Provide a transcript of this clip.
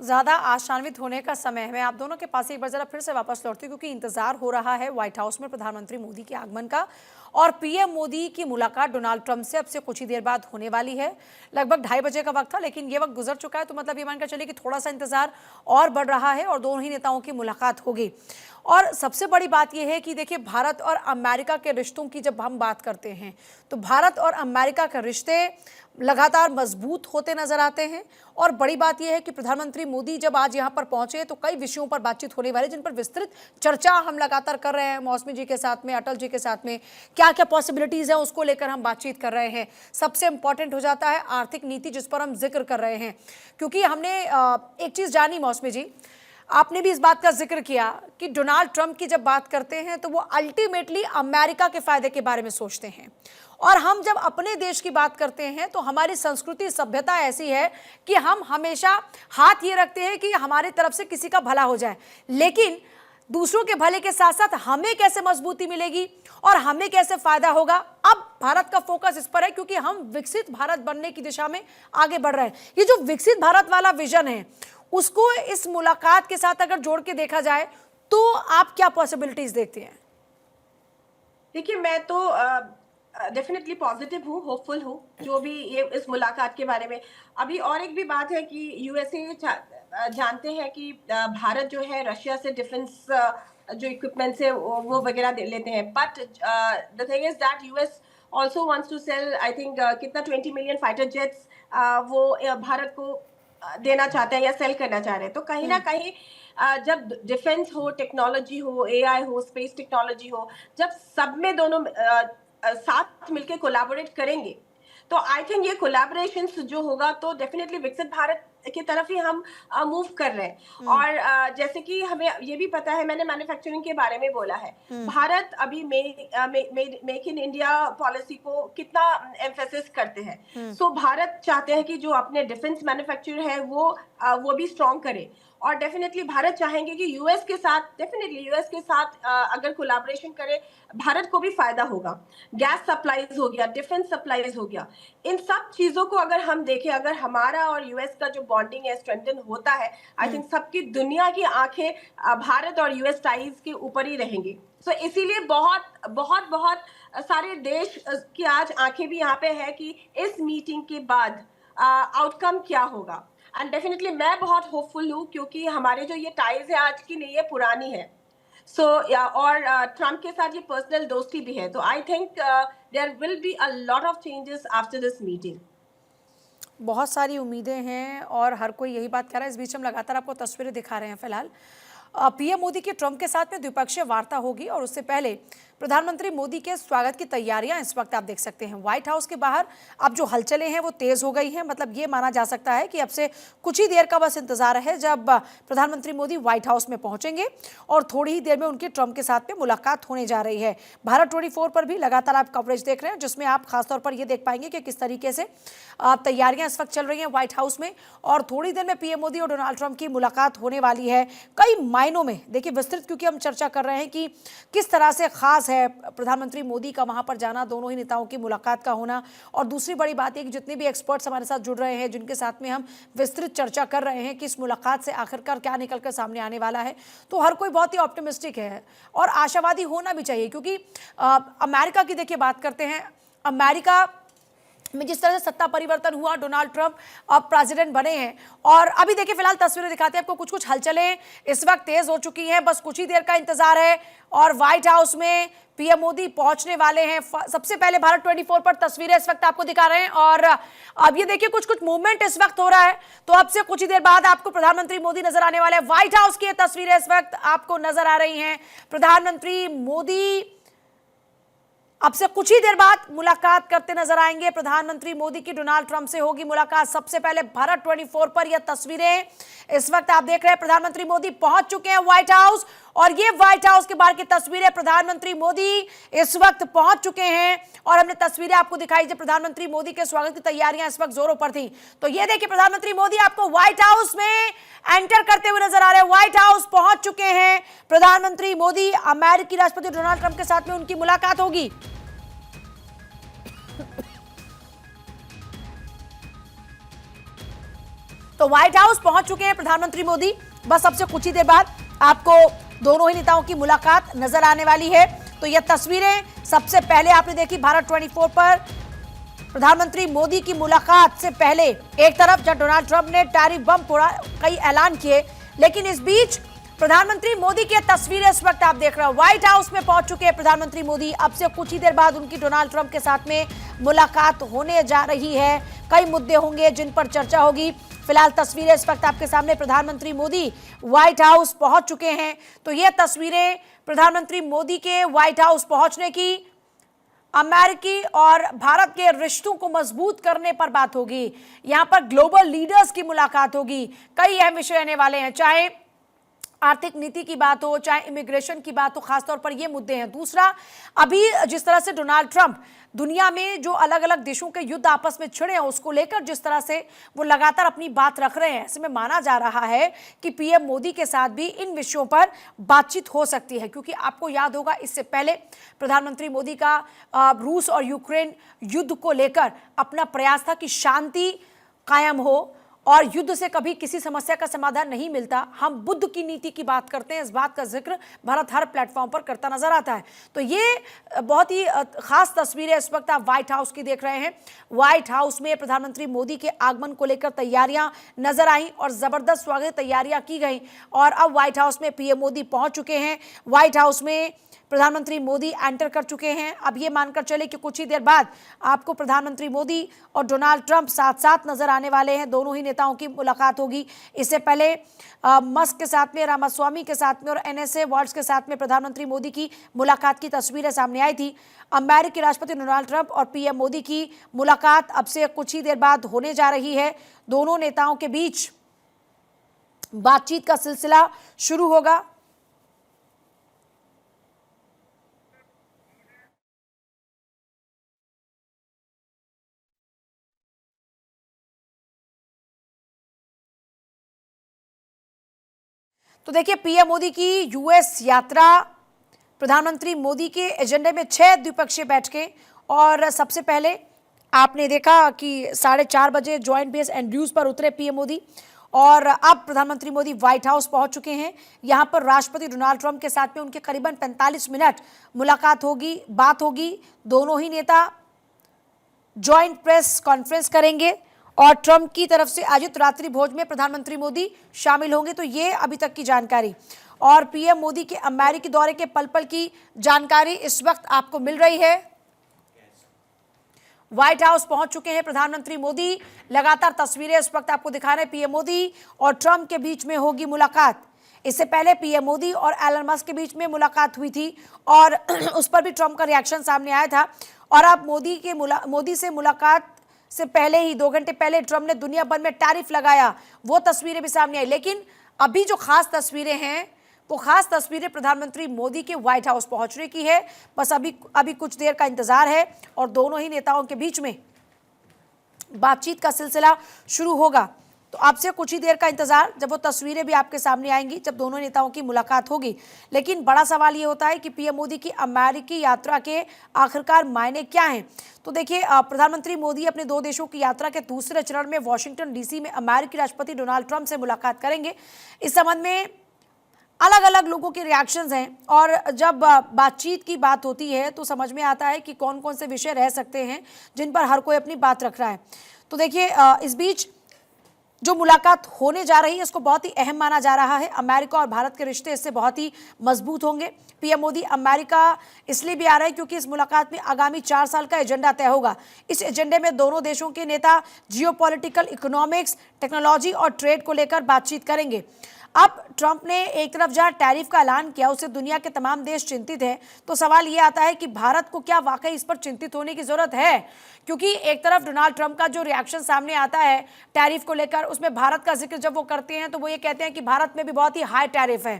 ज्यादा आशान्वित होने का समय है। मैं आप दोनों के पास एक बार जरा फिर से वापस लौटती हूँ क्योंकि इंतजार हो रहा है व्हाइट हाउस में प्रधानमंत्री मोदी के आगमन का और पीएम मोदी की मुलाकात डोनाल्ड ट्रंप से अब से कुछ ही देर बाद होने वाली है। लगभग 2:30 का वक्त था, लेकिन ये वक्त गुजर चुका है, तो मतलब ये मानकर चलिए कि थोड़ा सा इंतजार और बढ़ रहा है और दोनों ही नेताओं की मुलाकात होगी। और सबसे बड़ी बात यह है कि देखिए, भारत और अमेरिका के रिश्तों की जब हम बात करते हैं तो भारत और अमेरिका के रिश्ते लगातार मजबूत होते नजर आते हैं। और बड़ी बात यह है कि प्रधानमंत्री मोदी जब आज यहां पर पहुंचे तो कई विषयों पर बातचीत होने वाली, जिन पर विस्तृत चर्चा हम लगातार कर रहे हैं। मौसमी जी के साथ में, अटल जी के साथ में क्या क्या पॉसिबिलिटीज है उसको लेकर हम बातचीत कर रहे हैं। सबसे इंपॉर्टेंट हो जाता है आर्थिक नीति, जिस पर हम जिक्र कर रहे हैं, क्योंकि हमने एक चीज जानी, मौसमी जी आपने भी इस बात का जिक्र किया कि डोनाल्ड ट्रंप की जब बात करते हैं तो वो अल्टीमेटली अमेरिका के फायदे के बारे में सोचते हैं। और हम जब अपने देश की बात करते हैं तो हमारी संस्कृति सभ्यता ऐसी है कि हम हमेशा हाथ ये रखते हैं कि हमारी तरफ से किसी का भला हो जाए, लेकिन दूसरों के भले के साथ साथ हमें कैसे मजबूती मिलेगी और हमें कैसे फायदा होगा। अब भारत का फोकस इस पर है क्योंकि हम विकसित भारत बनने की दिशा में आगे बढ़ रहे हैं। ये जो विकसित भारत वाला विजन है उसको इस मुलाकात के साथ अगर जोड़ के देखा जाए तो आप क्या पॉसिबिलिटीज देखते हैं? देखिए, मैं तो डेफिनेटली पॉजिटिव हूँ, होपफुल हूँ जो भी ये इस मुलाकात के बारे में। अभी और एक भी बात है कि यूएसए जानते हैं कि भारत जो है रशिया से डिफेंस जो इक्विपमेंट्स है वो वगैरह लेते हैं, but the thing is that US also wants to sell, I think कितना 20 मिलियन फाइटर जेट्स वो भारत को देना चाहते हैं या सेल करना चाह रहे हैं। तो कहीं ना कहीं जब डिफेंस हो, टेक्नोलॉजी हो, एआई हो, स्पेस टेक्नोलॉजी हो, जब सब में दोनों साथ मिलकर कोलैबोरेट करेंगे तो आई थिंक ये कोलैबोरेशन जो होगा तो डेफिनेटली विकसित भारत की तरफ ही हम मूव कर रहे हैं। और जैसे कि हमें ये भी पता है, मैंने मैन्युफैक्चरिंग के बारे में बोला है, भारत अभी मेक इन इंडिया पॉलिसी को कितना एम्फेसिस करते हैं। सो भारत चाहते हैं कि जो अपने डिफेंस मैन्युफैक्चर है वो भी स्ट्रॉन्ग करे। और डेफिनेटली भारत चाहेंगे कि यूएस के साथ अगर कोलैबोरेशन करे भारत को भी फायदा होगा। गैस सप्लाईज हो गया, डिफेंस सप्लाईज हो गया, इन सब चीजों को अगर हम देखें, अगर हमारा और यूएस का जो बॉन्डिंग है स्ट्रेंथन होता है, आई थिंक सबकी दुनिया की आंखें भारत और यूएस टाइज के ऊपर ही रहेंगी। सो इसीलिए बहुत बहुत बहुत सारे देश की आज आंखें भी यहाँ पे है कि इस मीटिंग के बाद आउटकम क्या होगा। एंड डेफिनेटली मैं बहुत होपफुल हूँ क्योंकि हमारे जो ये टाइज है आज की नहीं है, पुरानी है। और ट्रम्प के साथ ये पर्सनल दोस्ती भी है। तो I think there will be a lot of changes after this meeting. बहुत सारी उम्मीदें हैं और हर कोई यही बात कर रहा है। इस बीच हम लगातार आपको तस्वीरें दिखा रहे हैं। फिलहाल पीएम मोदी की ट्रंप के साथ में द्विपक्षीय वार्ता होगी और उससे पहले प्रधानमंत्री मोदी के स्वागत की तैयारियां इस वक्त आप देख सकते हैं। व्हाइट हाउस के बाहर अब जो हलचलें हैं वो तेज हो गई हैं। मतलब ये माना जा सकता है कि अब से कुछ ही देर का बस इंतजार है जब प्रधानमंत्री मोदी व्हाइट हाउस में पहुंचेंगे और थोड़ी ही देर में उनकी ट्रंप के साथ में मुलाकात होने जा रही है। भारत 24 पर भी लगातार आप कवरेज देख रहे हैं, जिसमें आप खासतौर पर यह देख पाएंगे कि किस तरीके से तैयारियां इस वक्त चल रही हैं व्हाइट हाउस में। और थोड़ी देर में पीएम मोदी और डोनाल्ड ट्रंप की मुलाकात होने वाली है। कई मायनों में देखिए विस्तृत, क्योंकि हम चर्चा कर रहे हैं कि किस तरह से खास है प्रधानमंत्री मोदी का वहां पर जाना, दोनों ही नेताओं की मुलाकात का होना। और दूसरी बड़ी बात यह कि जितने भी एक्सपर्ट्स हमारे साथ जुड़ रहे हैं, जिनके साथ में हम विस्तृत चर्चा कर रहे हैं कि इस मुलाकात से आखिरकार क्या निकलकर सामने आने वाला है, तो हर कोई बहुत ही ऑप्टिमिस्टिक है और आशावादी होना भी चाहिए। क्योंकि अमेरिका की देखिए बात करते हैं, अमेरिका में जिस तरह से सत्ता परिवर्तन हुआ, डोनाल्ड ट्रंप अब प्रेसिडेंट बने हैं और अभी देखिए फिलहाल तस्वीरें दिखाते हैं आपको। कुछ कुछ हलचलें इस वक्त तेज हो चुकी हैं, बस कुछ ही देर का इंतजार है और व्हाइट हाउस में पीएम मोदी पहुंचने वाले हैं। सबसे पहले भारत 24 पर तस्वीरें इस वक्त आपको दिखा रहे हैं और अब ये देखिए कुछ कुछ मूवमेंट इस वक्त हो रहा है। तो अब से कुछ ही देर बाद आपको प्रधानमंत्री मोदी नजर आने वाले हैं। व्हाइट हाउस की तस्वीरें इस वक्त आपको नजर आ रही हैं। प्रधानमंत्री मोदी अब से कुछ ही देर बाद मुलाकात करते नजर आएंगे। प्रधानमंत्री मोदी की डोनाल्ड ट्रंप से होगी मुलाकात। सबसे पहले भारत 24 पर यह तस्वीरें इस वक्त आप देख रहे हैं। प्रधानमंत्री मोदी पहुंच चुके हैं व्हाइट हाउस और ये व्हाइट हाउस के बाहर की तस्वीरें। प्रधानमंत्री मोदी इस वक्त पहुंच चुके हैं और हमने तस्वीरें आपको दिखाई जब प्रधानमंत्री मोदी के स्वागत की तैयारियां इस वक्त जोरों पर थी। तो ये देखिए प्रधानमंत्री मोदी आपको व्हाइट हाउस में एंटर करते हुए नजर आ रहे हैं। व्हाइट हाउस पहुंच चुके हैं प्रधानमंत्री मोदी। अमेरिकी राष्ट्रपति डोनाल्ड ट्रंप के साथ में उनकी मुलाकात होगी। तो व्हाइट हाउस पहुंच चुके हैं प्रधानमंत्री मोदी। बस अब से कुछ ही देर बाद आपको दोनों ही नेताओं की मुलाकात नजर आने वाली है। तो ये तस्वीरें सबसे पहले आपने देखी भारत 24 पर प्रधानमंत्री मोदी की मुलाकात से पहले। एक तरफ जब डोनाल्ड ट्रंप ने टैरिफ बम फोड़ा, कई ऐलान किए, लेकिन इस बीच प्रधानमंत्री मोदी की तस्वीरें इस वक्त आप देख रहे हो। व्हाइट हाउस में पहुंच चुके हैं प्रधानमंत्री मोदी। अब से कुछ ही देर बाद उनकी डोनाल्ड ट्रंप के साथ में मुलाकात होने जा रही है। कई मुद्दे होंगे जिन पर चर्चा होगी। फिलहाल तस्वीरें इस वक्त आपके सामने, प्रधानमंत्री मोदी व्हाइट हाउस पहुंच चुके हैं। तो ये तस्वीरें प्रधानमंत्री मोदी के व्हाइट हाउस पहुंचने की, अमेरिकी और भारत के रिश्तों को मजबूत करने पर बात होगी। यहां पर ग्लोबल लीडर्स की मुलाकात होगी। कई अहम विषय रहने वाले हैं, चाहे आर्थिक नीति की बात हो, चाहे इमिग्रेशन की बात हो, खासतौर पर ये मुद्दे हैं। दूसरा, अभी जिस तरह से डोनाल्ड ट्रंप दुनिया में जो अलग अलग देशों के युद्ध आपस में छिड़े हैं, उसको लेकर जिस तरह से वो लगातार अपनी बात रख रहे हैं, ऐसे में माना जा रहा है कि पीएम मोदी के साथ भी इन विषयों पर बातचीत हो सकती है। क्योंकि आपको याद होगा, इससे पहले प्रधानमंत्री मोदी का रूस और यूक्रेन युद्ध को लेकर अपना प्रयास था कि शांति कायम हो, और युद्ध से कभी किसी समस्या का समाधान नहीं मिलता। हम बुद्ध की नीति की बात करते हैं, इस बात का जिक्र भारत हर प्लेटफॉर्म पर करता नजर आता है। तो ये बहुत ही खास तस्वीरें इस वक्त आप व्हाइट हाउस की देख रहे हैं। व्हाइट हाउस में प्रधानमंत्री मोदी के आगमन को लेकर तैयारियां नजर आई और जबरदस्त स्वागत तैयारियां की गई। और अब व्हाइट हाउस में पीएम मोदी पहुंच चुके हैं। व्हाइट हाउस में प्रधानमंत्री मोदी एंटर कर चुके हैं। अब ये मानकर चले कि कुछ ही देर बाद आपको प्रधानमंत्री मोदी और डोनाल्ड ट्रंप साथ साथ नजर आने वाले हैं। दोनों ही नेताओं की मुलाकात होगी। इससे पहले मस्क के साथ में, रामास्वामी के साथ में और एनएसए वॉल्ट्स के साथ में प्रधानमंत्री मोदी की मुलाकात की तस्वीरें सामने आई थी। अमेरिकी राष्ट्रपति डोनाल्ड ट्रंप और पीएम मोदी की मुलाकात अब से कुछ ही देर बाद होने जा रही है। दोनों नेताओं के बीच बातचीत का सिलसिला शुरू होगा। तो देखिए, पीएम मोदी की यूएस यात्रा, प्रधानमंत्री मोदी के एजेंडे में 6 द्विपक्षीय बैठकें। और सबसे पहले आपने देखा कि 4:30 बजे जॉइंट बेस एंड्रयूज पर उतरे पीएम मोदी, और अब प्रधानमंत्री मोदी व्हाइट हाउस पहुंच चुके हैं। यहां पर राष्ट्रपति डोनाल्ड ट्रंप के साथ में उनके करीबन 45 मिनट मुलाकात होगी, बात होगी। दोनों ही नेता जॉइंट प्रेस कॉन्फ्रेंस करेंगे और ट्रंप की तरफ से आयोजित रात्रि भोज में प्रधानमंत्री मोदी शामिल होंगे। तो ये अभी तक की जानकारी। और पीएम मोदी के अमेरिकी दौरे के पल पल की जानकारी इस वक्त आपको मिल रही है। व्हाइट हाउस पहुंच चुके हैं प्रधानमंत्री मोदी। लगातार तस्वीरें इस वक्त आपको दिखा रहे हैं। पीएम मोदी और ट्रंप के बीच में होगी मुलाकात। इससे पहले पीएम मोदी और एलन मस्क के बीच में मुलाकात हुई थी और उस पर भी ट्रंप का रिएक्शन सामने आया था। और अब मोदी से मुलाकात से पहले ही 2 घंटे पहले ट्रंप ने दुनिया भर में टैरिफ लगाया, वो तस्वीरें भी सामने आई। लेकिन अभी जो खास तस्वीरें हैं, वो खास तस्वीरें प्रधानमंत्री मोदी के व्हाइट हाउस पहुंचने की है। बस अभी कुछ देर का इंतजार है और दोनों ही नेताओं के बीच में बातचीत का सिलसिला शुरू होगा। तो आपसे कुछ ही देर का इंतजार, जब वो तस्वीरें भी आपके सामने आएंगी, जब दोनों नेताओं की मुलाकात होगी। लेकिन बड़ा सवाल ये होता है कि पीएम मोदी की अमेरिकी यात्रा के आखिरकार मायने क्या हैं। तो देखिए, प्रधानमंत्री मोदी अपने 2 देशों की यात्रा के दूसरे चरण में वॉशिंगटन डीसी में अमेरिकी राष्ट्रपति डोनाल्ड ट्रंप से मुलाकात करेंगे। इस संबंध में अलग अलग लोगों के रिएक्शंस हैं और जब बातचीत की बात होती है तो समझ में आता है कि कौन कौन से विषय रह सकते हैं जिन पर हर कोई अपनी बात रख रहा है। तो देखिए, इस बीच जो मुलाकात होने जा रही है इसको बहुत ही अहम माना जा रहा है। अमेरिका और भारत के रिश्ते इससे बहुत ही मजबूत होंगे। पीएम मोदी अमेरिका इसलिए भी आ रहे हैं क्योंकि इस मुलाकात में आगामी 4 साल का एजेंडा तय होगा। इस एजेंडे में दोनों देशों के नेता जियोपॉलिटिकल, इकोनॉमिक्स, टेक्नोलॉजी और ट्रेड को लेकर बातचीत करेंगे। अब ट्रंप ने एक तरफ जहां टैरिफ का ऐलान किया, उससे दुनिया के तमाम देश चिंतित हैं। तो सवाल ये आता है कि भारत को क्या वाकई इस पर चिंतित होने की जरूरत है? क्योंकि एक तरफ डोनाल्ड ट्रंप का जो रिएक्शन सामने आता है टैरिफ को लेकर, उसमें भारत का जिक्र जब वो करते हैं तो वो ये कहते हैं कि भारत में भी बहुत ही हाई टैरिफ है।